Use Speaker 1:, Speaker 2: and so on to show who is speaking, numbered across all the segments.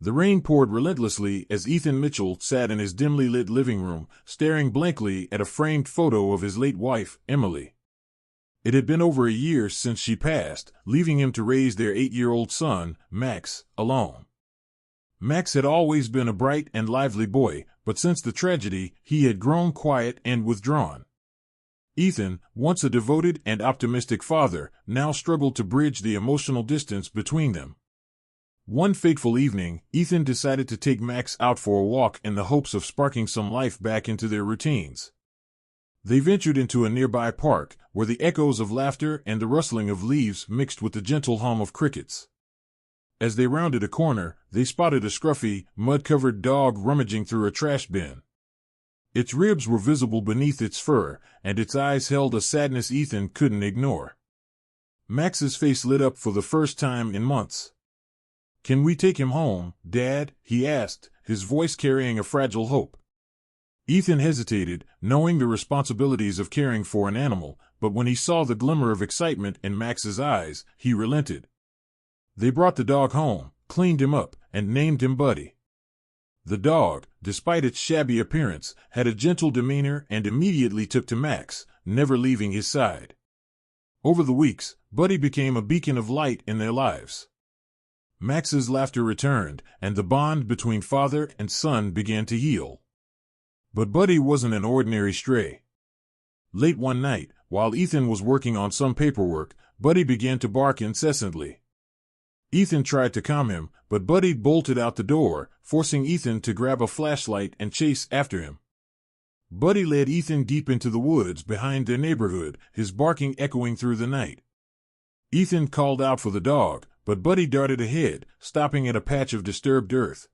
Speaker 1: The rain poured relentlessly as Ethan Mitchell sat in his dimly lit living room, staring blankly at a framed photo of his late wife, Emily. It had been over a year since she passed, leaving him to raise their 8-year-old son, Max, alone. Max had always been a bright and lively boy, but since the tragedy, he had grown quiet and withdrawn. Ethan, once a devoted and optimistic father, now struggled to bridge the emotional distance between them. One fateful evening, Ethan decided to take Max out for a walk in the hopes of sparking some life back into their routines. They ventured into a nearby park, where the echoes of laughter and the rustling of leaves mixed with the gentle hum of crickets. As they rounded a corner, they spotted a scruffy, mud-covered dog rummaging through a trash bin. Its ribs were visible beneath its fur, and its eyes held a sadness Ethan couldn't ignore. Max's face lit up for the first time in months. "Can we take him home, Dad?" he asked, his voice carrying a fragile hope. Ethan hesitated, knowing the responsibilities of caring for an animal, but when he saw the glimmer of excitement in Max's eyes, he relented. They brought the dog home, cleaned him up, and named him Buddy. The dog, despite its shabby appearance, had a gentle demeanor and immediately took to Max, never leaving his side. Over the weeks, Buddy became a beacon of light in their lives. Max's laughter returned, and the bond between father and son began to heal. But Buddy wasn't an ordinary stray. Late one night, while Ethan was working on some paperwork, Buddy began to bark incessantly. Ethan tried to calm him, but Buddy bolted out the door, forcing Ethan to grab a flashlight and chase after him. Buddy led Ethan deep into the woods behind their neighborhood, his barking echoing through the night. Ethan called out for the dog, but Buddy darted ahead, stopping at a patch of disturbed earth.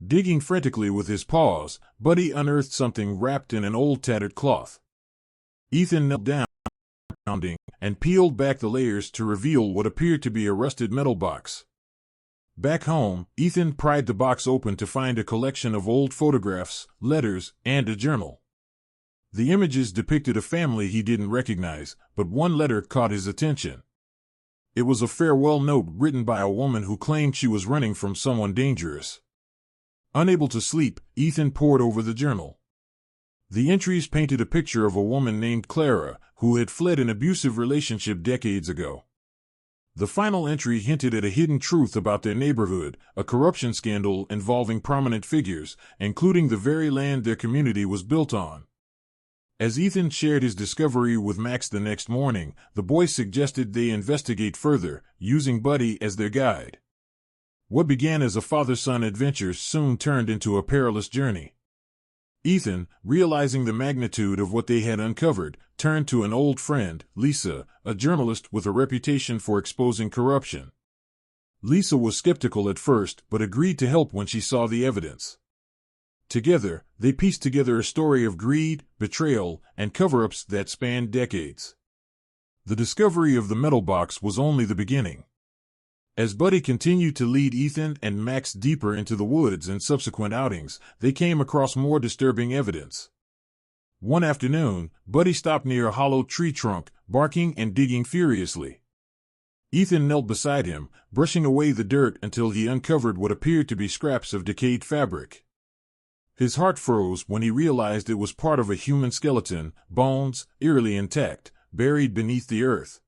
Speaker 1: Digging frantically with his paws, Buddy unearthed something wrapped in an old tattered cloth. Ethan knelt down, and peeled back the layers to reveal what appeared to be a rusted metal box. Back home, Ethan pried the box open to find a collection of old photographs, letters, and a journal. The images depicted a family he didn't recognize, but one letter caught his attention. It was a farewell note written by a woman who claimed she was running from someone dangerous. Unable to sleep, Ethan pored over the journal. The entries painted a picture of a woman named Clara, who had fled an abusive relationship decades ago. The final entry hinted at a hidden truth about their neighborhood, a corruption scandal involving prominent figures, including the very land their community was built on. As Ethan shared his discovery with Max the next morning, the boy suggested they investigate further, using Buddy as their guide. What began as a father-son adventure soon turned into a perilous journey. Ethan, realizing the magnitude of what they had uncovered, turned to an old friend, Lisa, a journalist with a reputation for exposing corruption. Lisa was skeptical at first, but agreed to help when she saw the evidence. Together, they pieced together a story of greed, betrayal, and cover-ups that spanned decades. The discovery of the metal box was only the beginning. As Buddy continued to lead Ethan and Max deeper into the woods in subsequent outings, they came across more disturbing evidence. One afternoon, Buddy stopped near a hollow tree trunk, barking and digging furiously. Ethan knelt beside him, brushing away the dirt until he uncovered what appeared to be scraps of decayed fabric. His heart froze when he realized it was part of a human skeleton, bones, eerily intact, buried beneath the earth.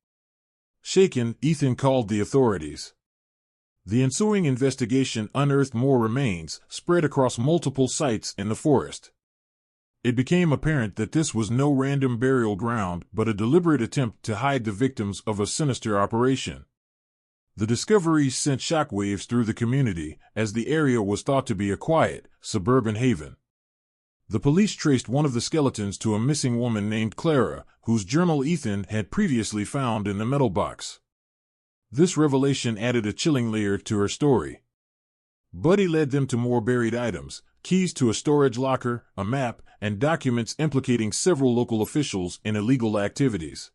Speaker 1: Shaken, Ethan called the authorities. The ensuing investigation unearthed more remains, spread across multiple sites in the forest. It became apparent that this was no random burial ground, but a deliberate attempt to hide the victims of a sinister operation. The discoveries sent shockwaves through the community, as the area was thought to be a quiet, suburban haven. The police traced one of the skeletons to a missing woman named Clara, whose journal Ethan had previously found in the metal box. This revelation added a chilling layer to her story. Buddy led them to more buried items, keys to a storage locker, a map, and documents implicating several local officials in illegal activities.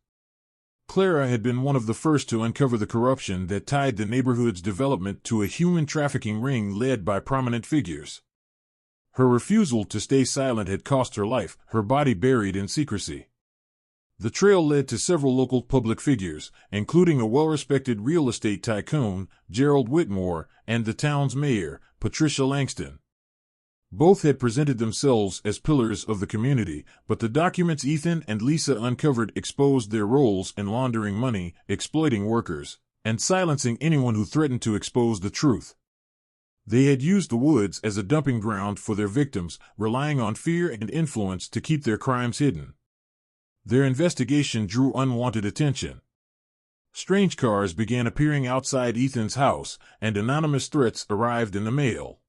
Speaker 1: Clara had been one of the first to uncover the corruption that tied the neighborhood's development to a human trafficking ring led by prominent figures. Her refusal to stay silent had cost her life, her body buried in secrecy. The trail led to several local public figures, including a well-respected real estate tycoon, Gerald Whitmore, and the town's mayor, Patricia Langston. Both had presented themselves as pillars of the community, but the documents Ethan and Lisa uncovered exposed their roles in laundering money, exploiting workers, and silencing anyone who threatened to expose the truth. They had used the woods as a dumping ground for their victims, relying on fear and influence to keep their crimes hidden. Their investigation drew unwanted attention. Strange cars began appearing outside Ethan's house, and anonymous threats arrived in the mail.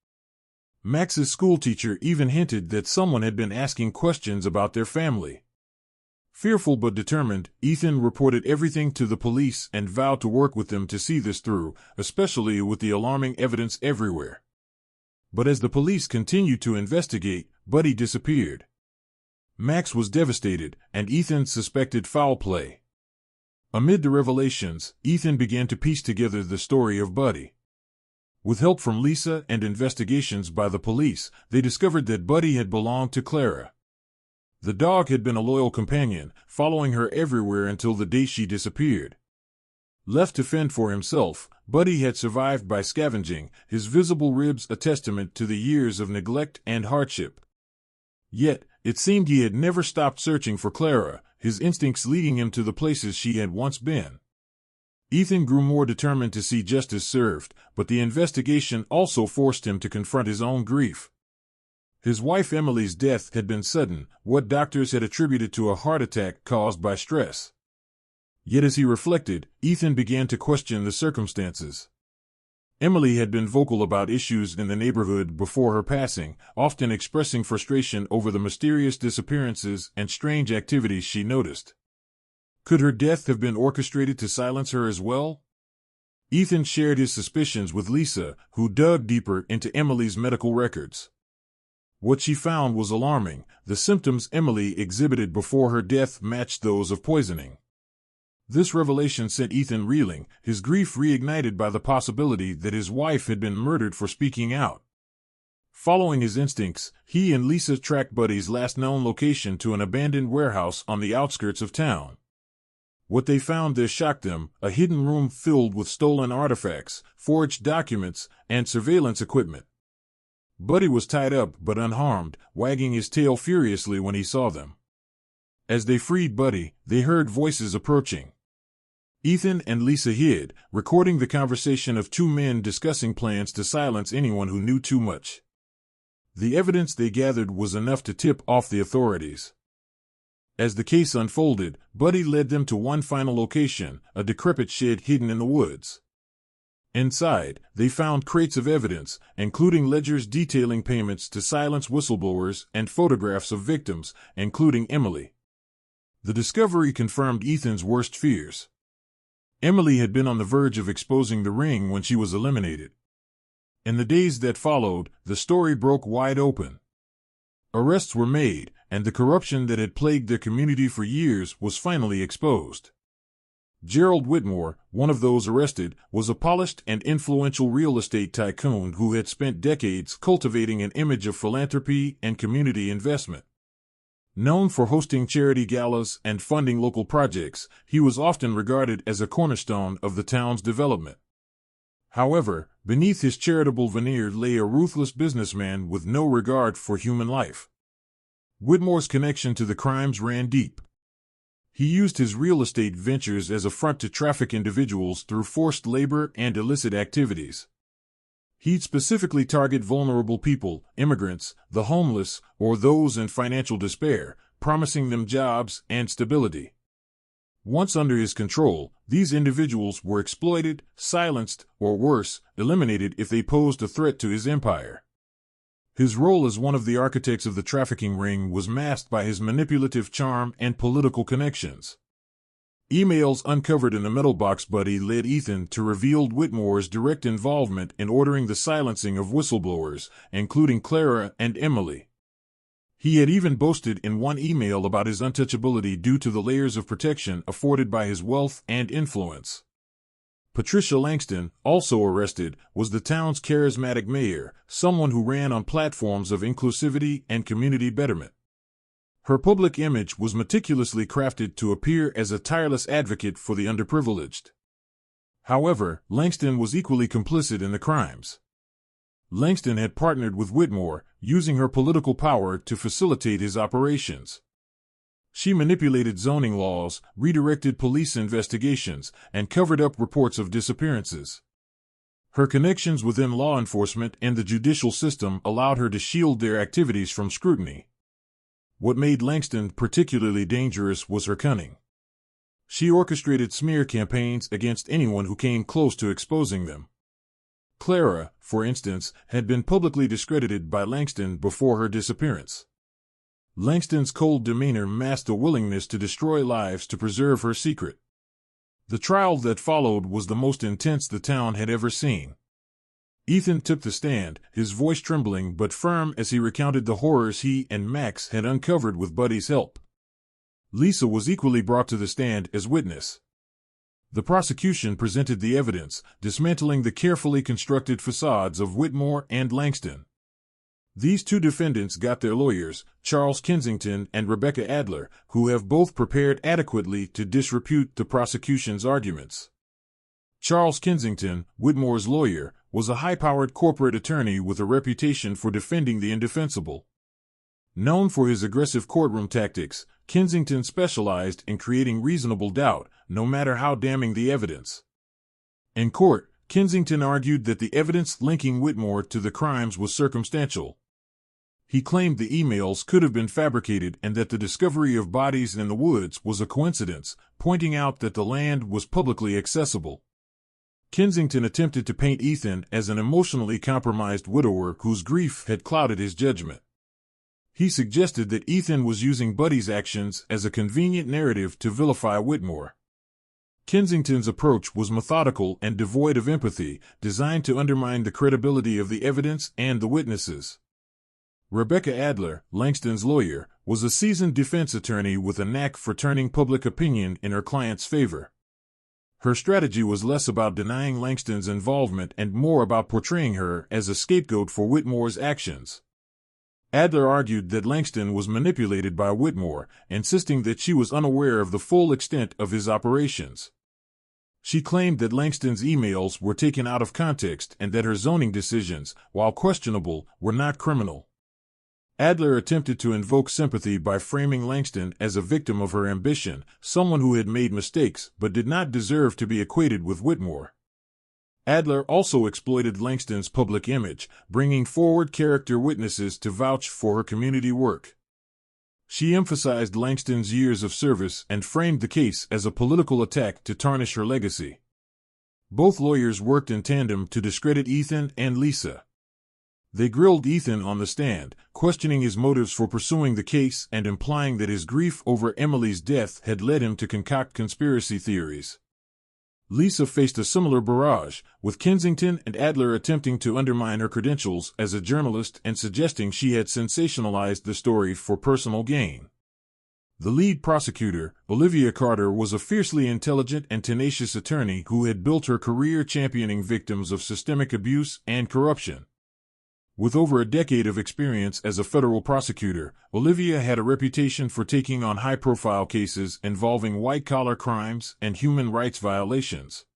Speaker 1: Max's schoolteacher even hinted that someone had been asking questions about their family. Fearful but determined, Ethan reported everything to the police and vowed to work with them to see this through, especially with the alarming evidence everywhere. But as the police continued to investigate, Buddy disappeared. Max was devastated, and Ethan suspected foul play. Amid the revelations, Ethan began to piece together the story of Buddy. With help from Lisa and investigations by the police, they discovered that Buddy had belonged to Clara. The dog had been a loyal companion, following her everywhere until the day she disappeared. Left to fend for himself, Buddy had survived by scavenging, his visible ribs a testament to the years of neglect and hardship. Yet, it seemed he had never stopped searching for Clara, his instincts leading him to the places she had once been. Ethan grew more determined to see justice served, but the investigation also forced him to confront his own grief. His wife Emily's death had been sudden, what doctors had attributed to a heart attack caused by stress. Yet as he reflected, Ethan began to question the circumstances. Emily had been vocal about issues in the neighborhood before her passing, often expressing frustration over the mysterious disappearances and strange activities she noticed. Could her death have been orchestrated to silence her as well? Ethan shared his suspicions with Lisa, who dug deeper into Emily's medical records. What she found was alarming. The symptoms Emily exhibited before her death matched those of poisoning. This revelation sent Ethan reeling, his grief reignited by the possibility that his wife had been murdered for speaking out. Following his instincts, he and Lisa tracked Buddy's last known location to an abandoned warehouse on the outskirts of town. What they found there shocked them, a hidden room filled with stolen artifacts, forged documents, and surveillance equipment. Buddy was tied up but unharmed, wagging his tail furiously when he saw them. As they freed Buddy, they heard voices approaching. Ethan and Lisa hid, recording the conversation of two men discussing plans to silence anyone who knew too much. The evidence they gathered was enough to tip off the authorities. As the case unfolded, Buddy led them to one final location, a decrepit shed hidden in the woods. Inside, they found crates of evidence, including ledgers detailing payments to silence whistleblowers and photographs of victims, including Emily. The discovery confirmed Ethan's worst fears. Emily had been on the verge of exposing the ring when she was eliminated. In the days that followed, the story broke wide open. Arrests were made, and the corruption that had plagued their community for years was finally exposed. Gerald Whitmore, one of those arrested, was a polished and influential real estate tycoon who had spent decades cultivating an image of philanthropy and community investment. Known for hosting charity galas and funding local projects, he was often regarded as a cornerstone of the town's development. However, beneath his charitable veneer lay a ruthless businessman with no regard for human life. Whitmore's connection to the crimes ran deep. He used his real estate ventures as a front to traffic individuals through forced labor and illicit activities. He'd specifically target vulnerable people, immigrants, the homeless, or those in financial despair, promising them jobs and stability. Once under his control, these individuals were exploited, silenced, or worse, eliminated if they posed a threat to his empire. His role as one of the architects of the trafficking ring was masked by his manipulative charm and political connections. Emails uncovered in the metal box Buddy led Ethan to reveal Whitmore's direct involvement in ordering the silencing of whistleblowers, including Clara and Emily. He had even boasted in one email about his untouchability due to the layers of protection afforded by his wealth and influence. Patricia Langston, also arrested, was the town's charismatic mayor, someone who ran on platforms of inclusivity and community betterment. Her public image was meticulously crafted to appear as a tireless advocate for the underprivileged. However, Langston was equally complicit in the crimes. Langston had partnered with Whitmore, using her political power to facilitate his operations. She manipulated zoning laws, redirected police investigations, and covered up reports of disappearances. Her connections within law enforcement and the judicial system allowed her to shield their activities from scrutiny. What made Langston particularly dangerous was her cunning. She orchestrated smear campaigns against anyone who came close to exposing them. Clara, for instance, had been publicly discredited by Langston before her disappearance. Langston's cold demeanor masked a willingness to destroy lives to preserve her secret. The trial that followed was the most intense the town had ever seen. Ethan took the stand, his voice trembling but firm as he recounted the horrors he and Max had uncovered with Buddy's help. Lisa was equally brought to the stand as witness. The prosecution presented the evidence, dismantling the carefully constructed facades of Whitmore and Langston. These two defendants got their lawyers, Charles Kensington and Rebecca Adler, who have both prepared adequately to disrepute the prosecution's arguments. Charles Kensington, Whitmore's lawyer, was a high-powered corporate attorney with a reputation for defending the indefensible. Known for his aggressive courtroom tactics, Kensington specialized in creating reasonable doubt, no matter how damning the evidence. In court, Kensington argued that the evidence linking Whitmore to the crimes was circumstantial. He claimed the emails could have been fabricated and that the discovery of bodies in the woods was a coincidence, pointing out that the land was publicly accessible. Kensington attempted to paint Ethan as an emotionally compromised widower whose grief had clouded his judgment. He suggested that Ethan was using Buddy's actions as a convenient narrative to vilify Whitmore. Kensington's approach was methodical and devoid of empathy, designed to undermine the credibility of the evidence and the witnesses. Rebecca Adler, Langston's lawyer, was a seasoned defense attorney with a knack for turning public opinion in her client's favor. Her strategy was less about denying Langston's involvement and more about portraying her as a scapegoat for Whitmore's actions. Adler argued that Langston was manipulated by Whitmore, insisting that she was unaware of the full extent of his operations. She claimed that Langston's emails were taken out of context and that her zoning decisions, while questionable, were not criminal. Adler attempted to invoke sympathy by framing Langston as a victim of her ambition, someone who had made mistakes but did not deserve to be equated with Whitmore. Adler also exploited Langston's public image, bringing forward character witnesses to vouch for her community work. She emphasized Langston's years of service and framed the case as a political attack to tarnish her legacy. Both lawyers worked in tandem to discredit Ethan and Lisa. They grilled Ethan on the stand, questioning his motives for pursuing the case and implying that his grief over Emily's death had led him to concoct conspiracy theories. Lisa faced a similar barrage, with Kensington and Adler attempting to undermine her credentials as a journalist and suggesting she had sensationalized the story for personal gain. The lead prosecutor, Olivia Carter, was a fiercely intelligent and tenacious attorney who had built her career championing victims of systemic abuse and corruption. With over a decade of experience as a federal prosecutor, Olivia had a reputation for taking on high-profile cases involving white-collar crimes and human rights violations.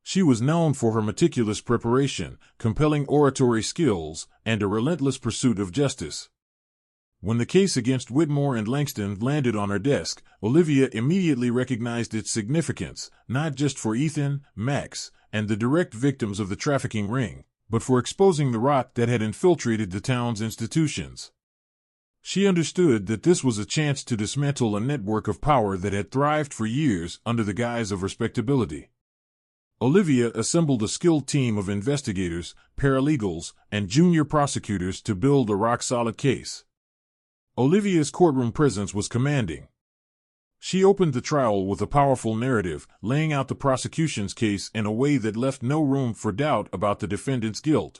Speaker 1: She was known for her meticulous preparation, compelling oratory skills, and a relentless pursuit of justice. When the case against Whitmore and Langston landed on her desk, Olivia immediately recognized its significance, not just for Ethan, Max, and the direct victims of the trafficking ring, but for exposing the rot that had infiltrated the town's institutions. She understood that this was a chance to dismantle a network of power that had thrived for years under the guise of respectability. Olivia assembled a skilled team of investigators, paralegals, and junior prosecutors to build a rock-solid case. Olivia's courtroom presence was commanding. She opened the trial with a powerful narrative, laying out the prosecution's case in a way that left no room for doubt about the defendant's guilt.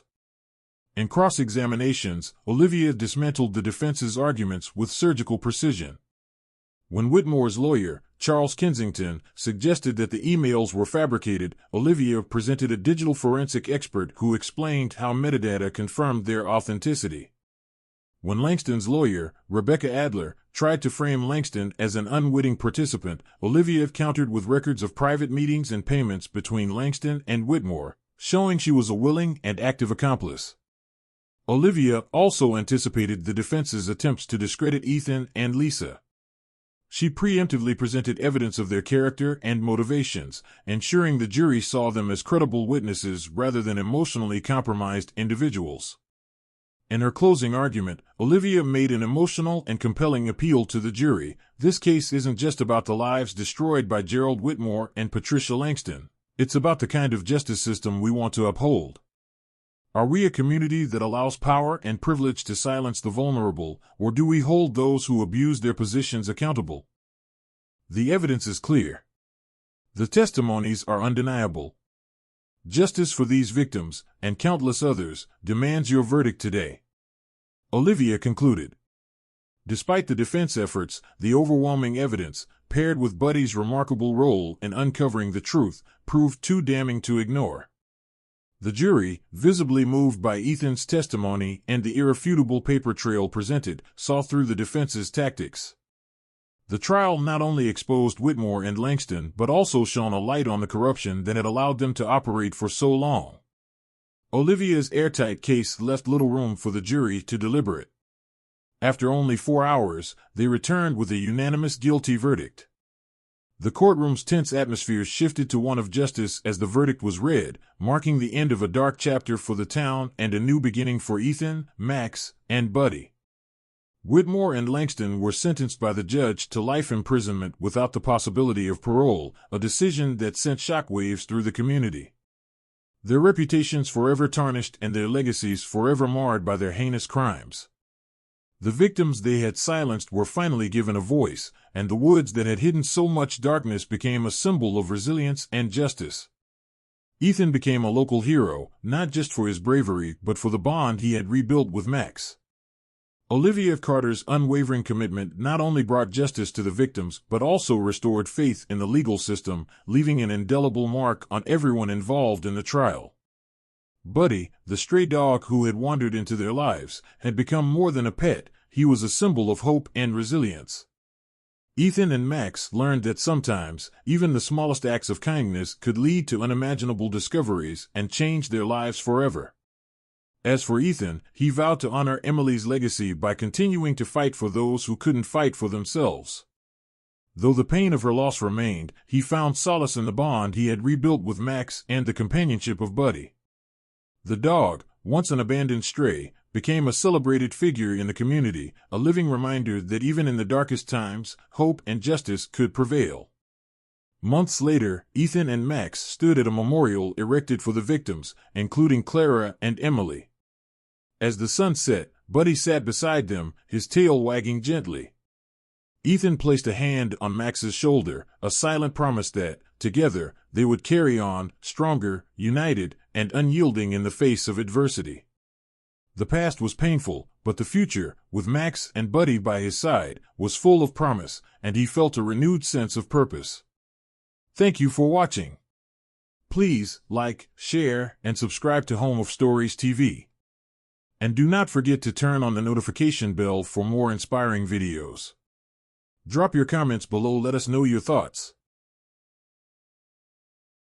Speaker 1: In cross-examinations, Olivia dismantled the defense's arguments with surgical precision. When Whitmore's lawyer, Charles Kensington, suggested that the emails were fabricated, Olivia presented a digital forensic expert who explained how metadata confirmed their authenticity. When Langston's lawyer, Rebecca Adler, tried to frame Langston as an unwitting participant, Olivia countered with records of private meetings and payments between Langston and Whitmore, showing she was a willing and active accomplice. Olivia also anticipated the defense's attempts to discredit Ethan and Lisa. She preemptively presented evidence of their character and motivations, ensuring the jury saw them as credible witnesses rather than emotionally compromised individuals. In her closing argument, Olivia made an emotional and compelling appeal to the jury. This case isn't just about the lives destroyed by Gerald Whitmore and Patricia Langston. It's about the kind of justice system we want to uphold. Are we a community that allows power and privilege to silence the vulnerable, or do we hold those who abuse their positions accountable? The evidence is clear. The testimonies are undeniable. Justice for these victims, and countless others, demands your verdict today. Olivia concluded. Despite the defense efforts, the overwhelming evidence, paired with Buddy's remarkable role in uncovering the truth, proved too damning to ignore. The jury, visibly moved by Ethan's testimony and the irrefutable paper trail presented, saw through the defense's tactics. The trial not only exposed Whitmore and Langston but also shone a light on the corruption that had allowed them to operate for so long. Olivia's airtight case left little room for the jury to deliberate. After only 4 hours, they returned with a unanimous guilty verdict. The courtroom's tense atmosphere shifted to one of justice as the verdict was read, marking the end of a dark chapter for the town and a new beginning for Ethan, Max, and Buddy. Whitmore and Langston were sentenced by the judge to life imprisonment without the possibility of parole, a decision that sent shockwaves through the community. Their reputations forever tarnished and their legacies forever marred by their heinous crimes. The victims they had silenced were finally given a voice, and the woods that had hidden so much darkness became a symbol of resilience and justice. Ethan became a local hero, not just for his bravery but for the bond he had rebuilt with Max. Olivia Carter's unwavering commitment not only brought justice to the victims but also restored faith in the legal system, leaving an indelible mark on everyone involved in the trial. Buddy, the stray dog who had wandered into their lives, had become more than a pet. He was a symbol of hope and resilience. Ethan and Max learned that sometimes, even the smallest acts of kindness could lead to unimaginable discoveries and change their lives forever. As for Ethan, he vowed to honor Emily's legacy by continuing to fight for those who couldn't fight for themselves. Though the pain of her loss remained, he found solace in the bond he had rebuilt with Max and the companionship of Buddy. The dog, once an abandoned stray, became a celebrated figure in the community, a living reminder that even in the darkest times, hope and justice could prevail. Months later, Ethan and Max stood at a memorial erected for the victims, including Clara and Emily. As the sun set, Buddy sat beside them, his tail wagging gently. Ethan placed a hand on Max's shoulder, a silent promise that, together, they would carry on, stronger, united, and unyielding in the face of adversity. The past was painful, but the future, with Max and Buddy by his side, was full of promise, and he felt a renewed sense of purpose. Thank you for watching. Please like, share, and subscribe to Home of Stories TV. And do not forget to turn on the notification bell for more inspiring videos. Drop your comments below, let us know your thoughts.